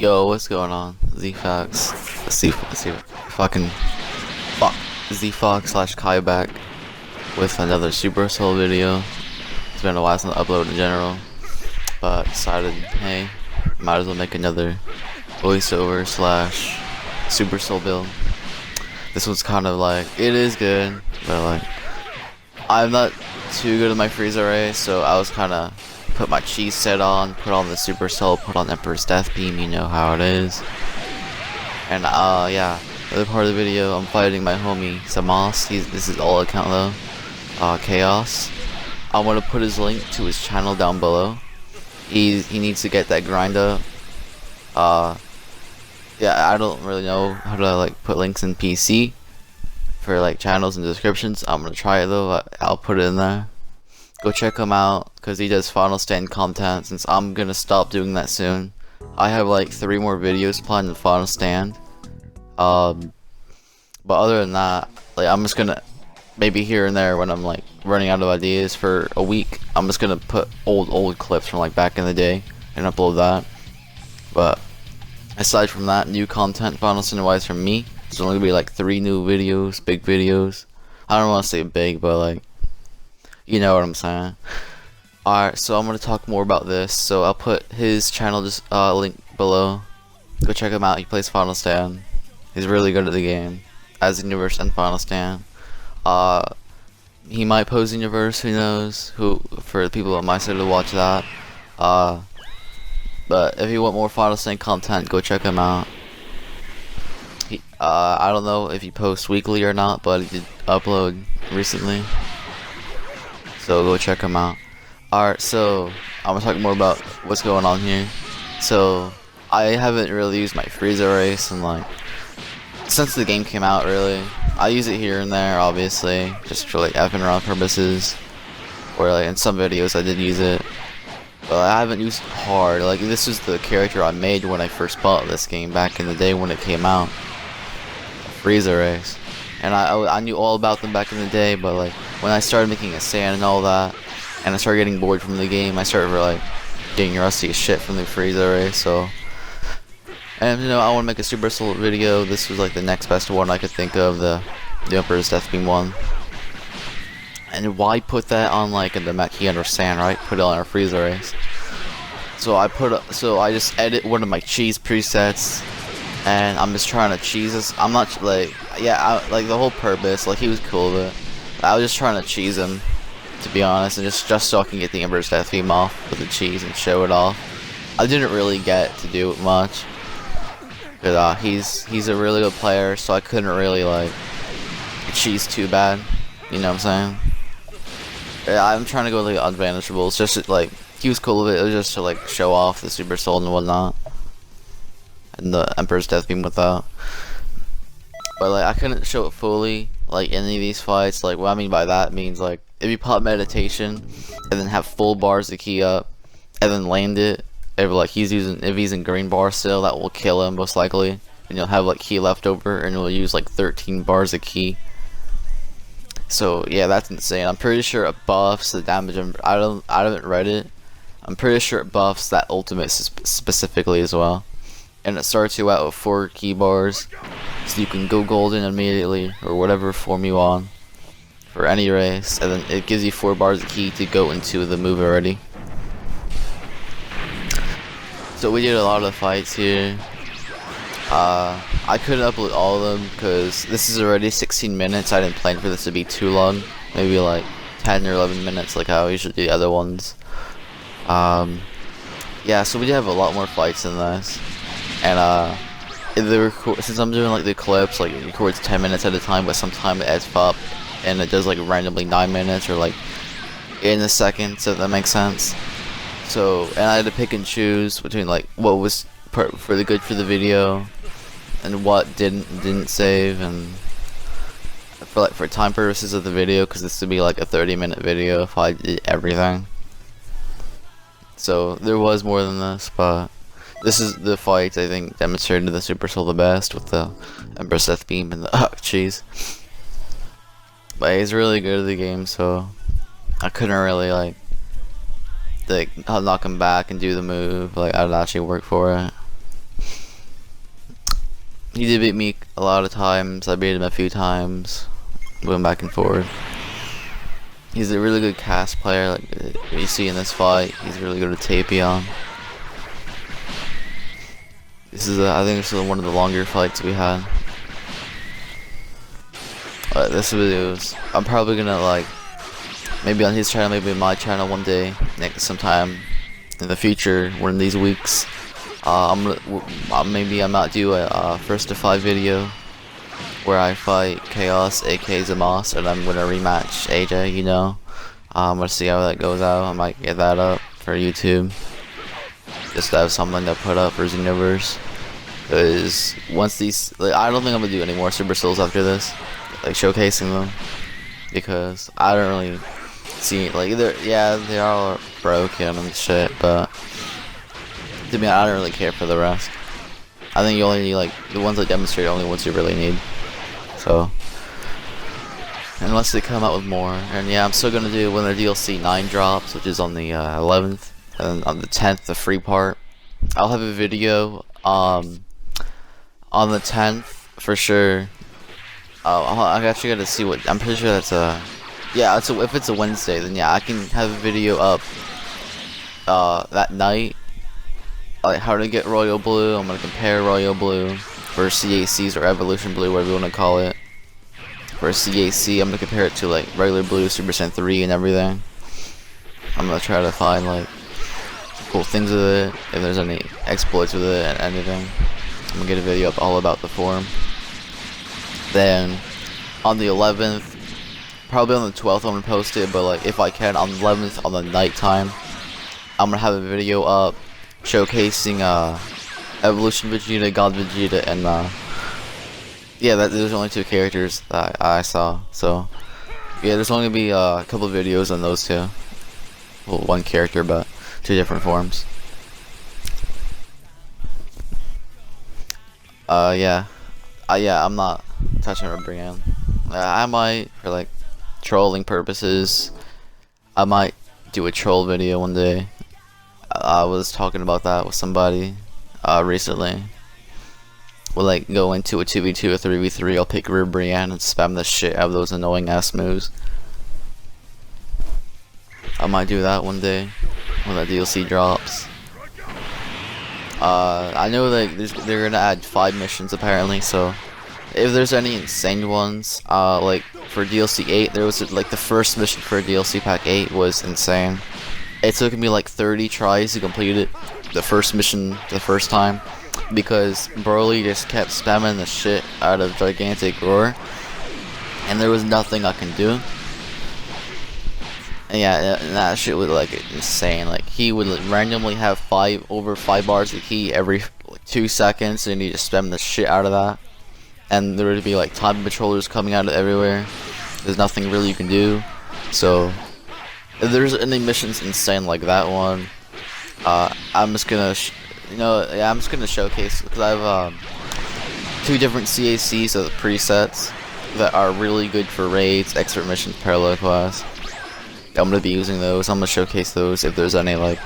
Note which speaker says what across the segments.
Speaker 1: Yo, what's going on? ZFox. Fucking fuck. ZFox slash Kai back with another Super Soul video. It's been a while since I uploaded in general, but decided, hey, might as well make another voiceover slash Super Soul build. This one's kind of like, it is good, but like, I'm not too good at my frieza race, so I was kind of put my cheese set on, put on the Super Soul, put on Emperor's Death Beam, you know how it is. And yeah, the other part of the video, I'm fighting my homie Samas. This is all account though, Chaos. I want to put his link to his channel down below. He needs to get that grind up. Yeah, I don't really know how to like put links in PC for like channels and descriptions. I'm gonna try it though. I'll put it in there. Go check him out because he does Final Stand content. Since I'm gonna stop doing that soon, I have like 3 more videos planned in Final Stand. But other than that, like I'm just gonna maybe here and there when I'm like running out of ideas for a week, I'm just gonna put old clips from like back in the day and upload that. But aside from that, new content Final Stand wise from me, there's only gonna be like 3 new videos, big videos. I don't want to say big, but like, you know what I'm saying. Alright, so I'm gonna talk more about this. So I'll put his channel just link below. Go check him out. He plays Final Stand. He's really good at the game, as xenoverse and Final Stand. He might post xenoverse. Who knows? Who for the people on my side to watch that. But if you want more Final Stand content, go check him out. I don't know if he posts weekly or not, but he did upload recently. So go check him out. Alright, so I'm gonna talk more about what's going on here. So I haven't really used my frieza race and like since the game came out really. I use it here and there obviously, just for like effing around purposes. Or like in some videos I did use it. But I haven't used it hard. Like this is the character I made when I first bought this game back in the day when it came out. Frieza race. And I knew all about them back in the day, but like when I started making a sand and all that, and I started getting bored from the game, I started like getting rusty as shit from the Frieza race. So, and you know, I want to make a Super Soul video. This was like the next best one I could think of, the Emperor's Death Beam one. And why put that on like in the Maki under sand, right? Put it on our Frieza race. So I just edit one of my cheese presets. And I'm just trying to cheese this. I'm not like, yeah, like the whole purpose, like he was cool with it. I was just trying to cheese him, to be honest, and just so I can get the Emperor's Death Beam off with the cheese and show it off. I didn't really get to do it much, cause he's a really good player, so I couldn't really like cheese too bad. You know what I'm saying? Yeah, I'm trying to go like unvantageables, just to, like he was cool with it. It was just to like show off the Super Soul and whatnot. And the Emperor's Death Beam with that. But like I couldn't show it fully like any of these fights. Like what I mean by that means like if you pop meditation and then have full bars of key up and then land it, if he's in green bar still, that will kill him most likely. And you'll have like key left over and you'll use like 13 bars of key. So yeah, that's insane. I'm pretty sure it buffs the damage. I haven't read it. I'm pretty sure it buffs that ultimate specifically as well. And it starts you out with 4 key bars, so you can go golden immediately, or whatever form you want, for any race, and then it gives you 4 bars of key to go into the move already. So we did a lot of fights here. I couldn't upload all of them, because this is already 16 minutes, I didn't plan for this to be too long, maybe like 10 or 11 minutes like how I usually do the other ones. Yeah, so we did have a lot more fights than this. And since I'm doing like the clips, like it records 10 minutes at a time, but sometimes it adds up and it does like randomly 9 minutes or like in a second, so that makes sense. So, and I had to pick and choose between like what was for the good for the video and what didn't save, and for time purposes of the video, because this would be like a 30-minute video if I did everything. So there was more than this, but this is the fight I think demonstrated the Super Soul the best, with the Emperor's Death Beam and the cheese. But he's really good at the game, so I couldn't really like knock him back and do the move. Like I'd actually work for it. He did beat me a lot of times. I beat him a few times. Went back and forth. He's a really good cast player. Like you see in this fight, he's really good at Tapion. I think this is one of the longer fights we had. This video I'm probably gonna like, maybe on his channel, maybe on my channel one day, sometime in the future, one of these weeks. Maybe I might do a first to 5 video where I fight Chaos, aka Zamos, and I'm gonna rematch AJ. You know, I'm gonna see how that goes out. I might get that up for YouTube, just to have something to put up for xenoverse. Because once these, like, I don't think I'm gonna do any more Super Souls after this, like showcasing them, because I don't really see, like, they are broken and shit, but to me, I don't really care for the rest. I think you only need, like, the ones that demonstrate only ones you really need. So, unless they come out with more. And yeah, I'm still gonna do when the DLC 9 drops, which is on the 11th, and on the 10th, the free part. I'll have a video on the 10th for sure. I actually gotta see what, I'm pretty sure that's yeah, if it's a Wednesday, then yeah, I can have a video up that night, like how to get Royal Blue. I'm gonna compare Royal Blue for CACs, or Evolution Blue, whatever you wanna call it. For CAC, I'm gonna compare it to like regular Blue, Super Saiyan 3 and everything. I'm gonna try to find like cool things with it, if there's any exploits with it and anything. I'm gonna get a video up all about the form. Then on the 11th, probably on the 12th, I'm gonna post it, but like if I can, on the 11th, on the nighttime, I'm gonna have a video up showcasing Evolution Vegeta, God Vegeta, and yeah, there's only 2 characters that I saw. So yeah, there's only gonna be a couple of videos on those 2. Well, 1 character, but 2 different forms. Yeah, I'm not touching her brand. I might, for like trolling purposes, I might do a troll video one day. I was talking about that with somebody recently. We'll like go into a 2v2 or 3v3. I'll pick Rear Brienne and spam the shit out of those annoying ass moves. I might do that one day when that DLC drops. I know that they're gonna add 5 missions apparently, so if there's any insane ones, like for DLC 8, there was like the first mission for DLC Pack 8 was insane. It took me like 30 tries to complete it, the first mission the first time, because Broly just kept spamming the shit out of Gigantic Roar, and there was nothing I can do. And yeah, and that shit was like insane. Like he would like, randomly have over 5 bars of key every like, 2 seconds, and he just spam the shit out of that. And there would be like time controllers coming out of everywhere. There's nothing really you can do. So if there's any missions insane like that one, I'm just gonna, I'm just gonna showcase, because I have 2 different CACs of the presets that are really good for raids, expert missions, parallel class. I'm gonna be using those. I'm gonna showcase those if there's any, like,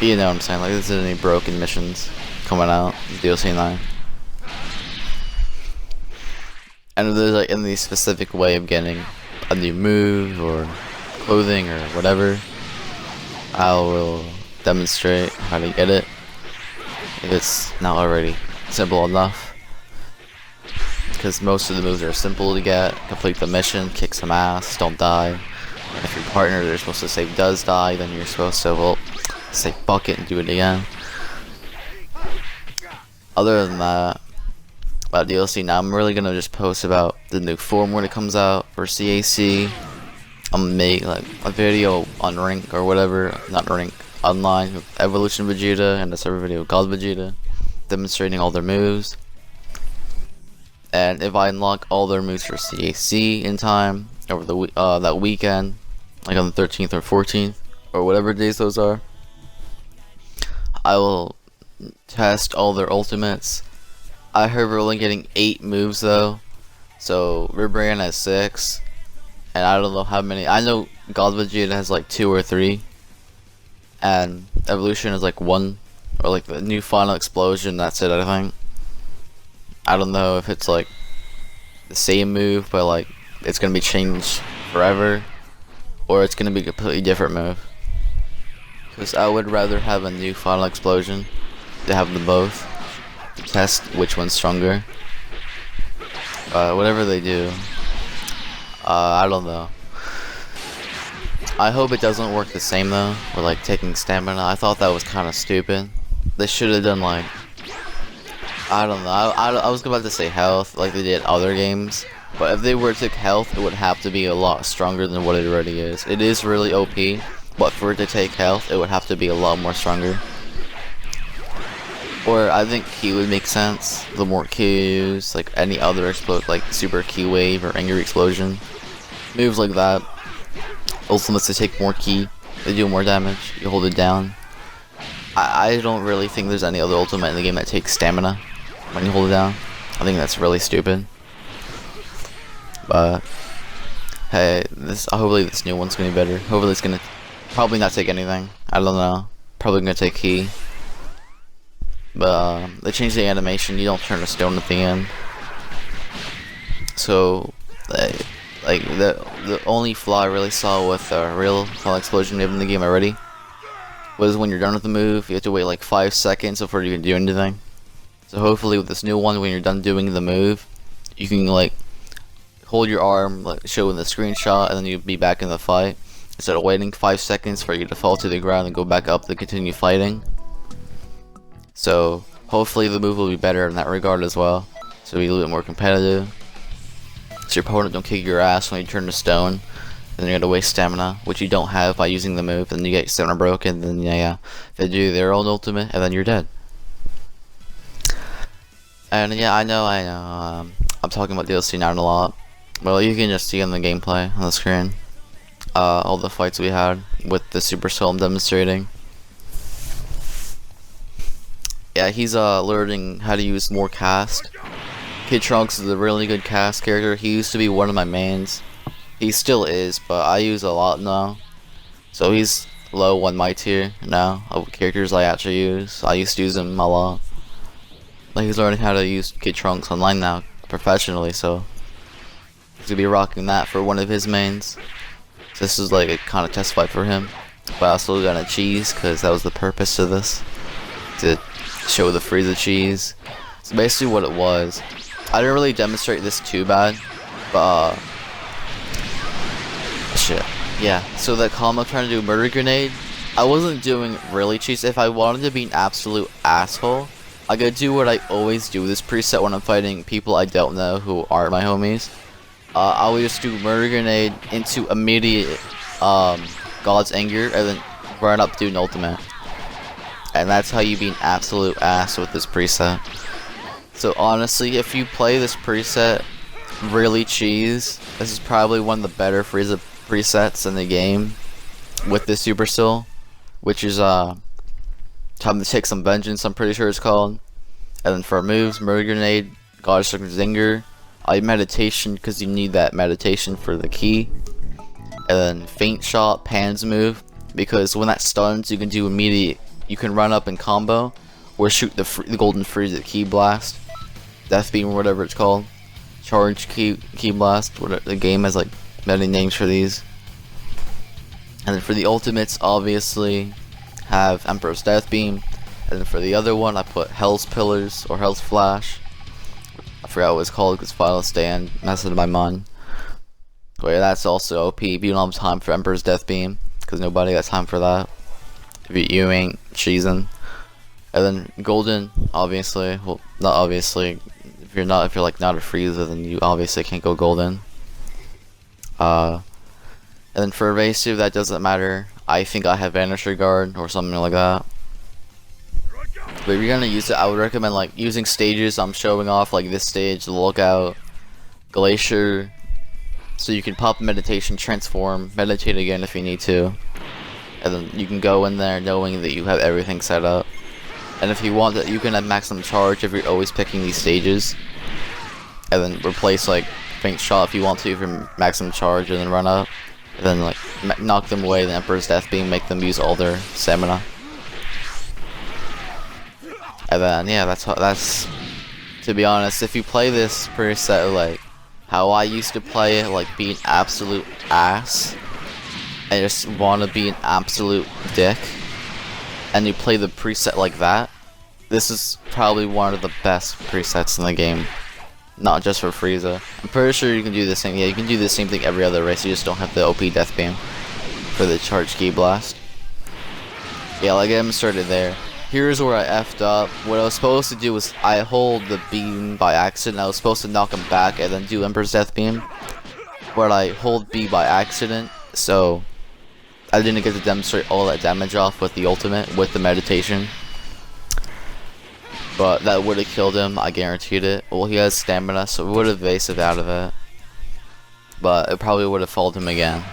Speaker 1: you know what I'm saying, like if there's any broken missions coming out in DLC 9. And if there's like any specific way of getting a new move or clothing or whatever, I will demonstrate how to get it, if it's not already simple enough. Because most of the moves are simple to get. Complete the mission, kick some ass, don't die. And if your partner they're supposed to save does die, then you're supposed to, well, say fuck it and do it again. Other than that, about DLC, now I'm really gonna just post about the new form when it comes out for CAC. I'm gonna make like a video on rank or whatever, not rank, online with Evolution Vegeta, and a separate video with God Vegeta, demonstrating all their moves. And if I unlock all their moves for CAC in time over the that weekend, like on the 13th or 14th or whatever days those are, I will test all their ultimates. I heard we're only getting 8 moves though, so Ribrian has 6, and I don't know how many. I know God Vegeta has like 2 or 3, and Evolution is like 1, or like the new Final Explosion. That's it, I think. I don't know if it's like the same move, but like it's gonna be changed forever, or it's gonna be a completely different move. Because I would rather have a new final explosion to have them both to test which one's stronger. Whatever they do, I don't know. I hope it doesn't work the same though, or like taking stamina. I thought that was kind of stupid. They should have done like, I don't know, I was about to say health, like they did other games. But if they were to take health, it would have to be a lot stronger than what it already is. It is really OP, but for it to take health, it would have to be a lot more stronger. Or I think Ki would make sense. The more Ki you use, like any other explode, like Super Ki Wave or Angry Explosion. Moves like that. Ultimates to take more Ki, they do more damage, you hold it down. I don't really think there's any other ultimate in the game that takes stamina when you hold it down. I think that's really stupid. But hey, hopefully this new one's gonna be better. Hopefully it's gonna probably not take anything. I don't know. Probably gonna take Ki. But they changed the animation. You don't turn to stone at the end. So like the only flaw I really saw with real final explosion in the game already was when you're done with the move, you have to wait like 5 seconds before you can do anything. So hopefully with this new one, when you're done doing the move, you can like hold your arm, like show in the screenshot, and then you'll be back in the fight instead of waiting 5 seconds for you to fall to the ground and go back up to continue fighting. So hopefully the move will be better in that regard as well, so be a little bit more competitive. So your opponent don't kick your ass when you turn to stone, then you're gonna waste stamina, which you don't have by using the move, and you get stamina broken, then yeah, they do their own ultimate, and then you're dead. And yeah, I know, I'm talking about DLC 9 a lot. Well, you can just see in the gameplay on the screen, all the fights we had with the Supercell I'm demonstrating. Yeah, he's learning how to use more cast. Kid Trunks is a really good cast character. He used to be one of my mains. He still is, but I use a lot now. So he's low on my tier now of characters I actually use. I used to use him a lot. Like he's learning how to use Kid Trunks online now professionally, so he's gonna be rocking that for one of his mains. So this is like a kind of test fight for him. But I also got a cheese because that was the purpose of this, to show the frieza cheese. So basically what it was, I didn't really demonstrate this too bad, but shit. Yeah, so that combo trying to do murder grenade, I wasn't doing really cheese. If I wanted to be an absolute asshole, I could do what I always do with this preset when I'm fighting people I don't know who aren't my homies. I would just do murder grenade into immediate God's anger and then run up to an ultimate. And that's how you be an absolute ass with this preset. So honestly, if you play this preset really cheese, this is probably one of the better Frieza presets in the game with this Supercell, which is Time to Take Some Vengeance, I'm pretty sure it's called. And then for moves, Murder Grenade, Goddess Zinger, Meditation, because you need that meditation for the Ki. And then Faint Shot, Pan's move, because when that stuns, you can do immediate, you can run up and combo, or shoot the Golden Frieza Ki Blast, Death Beam, or whatever it's called. Charge Ki Blast, whatever. The game has like many names for these. And then for the ultimates, obviously, have Emperor's Death Beam. And then for the other one, I put Hell's Pillars, or Hell's Flash. I forgot what it's called because Final Stand messed with my mind. But yeah, that's also OP if you don't have time for Emperor's Death Beam, because nobody got time for that. If you ain't cheesing. And then Golden, obviously, well, not obviously. If you're like not a Frieza, then you obviously can't go Golden. And then for Evasive, that doesn't matter. I think I have Vanisher Guard or something like that. But if you're gonna use it, I would recommend like using stages I'm showing off, like this stage, the Lookout, Glacier, so you can pop Meditation, transform, meditate again if you need to, and then you can go in there knowing that you have everything set up. And if you want that, you can have maximum charge if you're always picking these stages, and then replace like Faint Shot if you want to for maximum charge, and then run up, and then like knock them away. The Emperor's Death Beam, make them use all their stamina. And then yeah, that's To be honest, if you play this preset like how I used to play it, like being absolute ass, and just want to be an absolute dick, and you play the preset like that, this is probably one of the best presets in the game. Not just for Frieza. I'm pretty sure you can do the same. Yeah, you can do the same thing every other race. You just don't have the OP Death Beam for the Charge Ki Blast. Yeah, like I demonstrated there. Here's where I effed up. What I was supposed to do was I hold the beam by accident. I was supposed to knock him back and then do Emperor's Death Beam. But I hold B by accident, so I didn't get to demonstrate all that damage off with the ultimate, with the meditation. But that would have killed him, I guaranteed it. Well, he has stamina, so it would have evasive out of it. But it probably would have followed him again.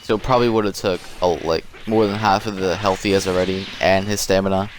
Speaker 1: So it probably would have took like more than half of the health he has already and his stamina,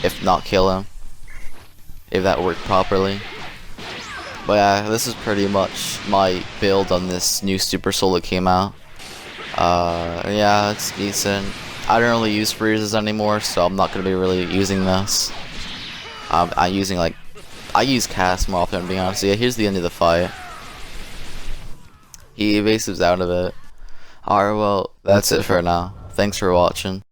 Speaker 1: if not kill him, if that worked properly. But yeah, this is pretty much my build on this new Super Soul that came out. Yeah, it's decent. I don't really use freezes anymore, so I'm not gonna be really using this. I use cast more often, to be honest. Yeah, here's the end of the fight. He evasives out of it. Alright, well, that's it for now. Thanks for watching.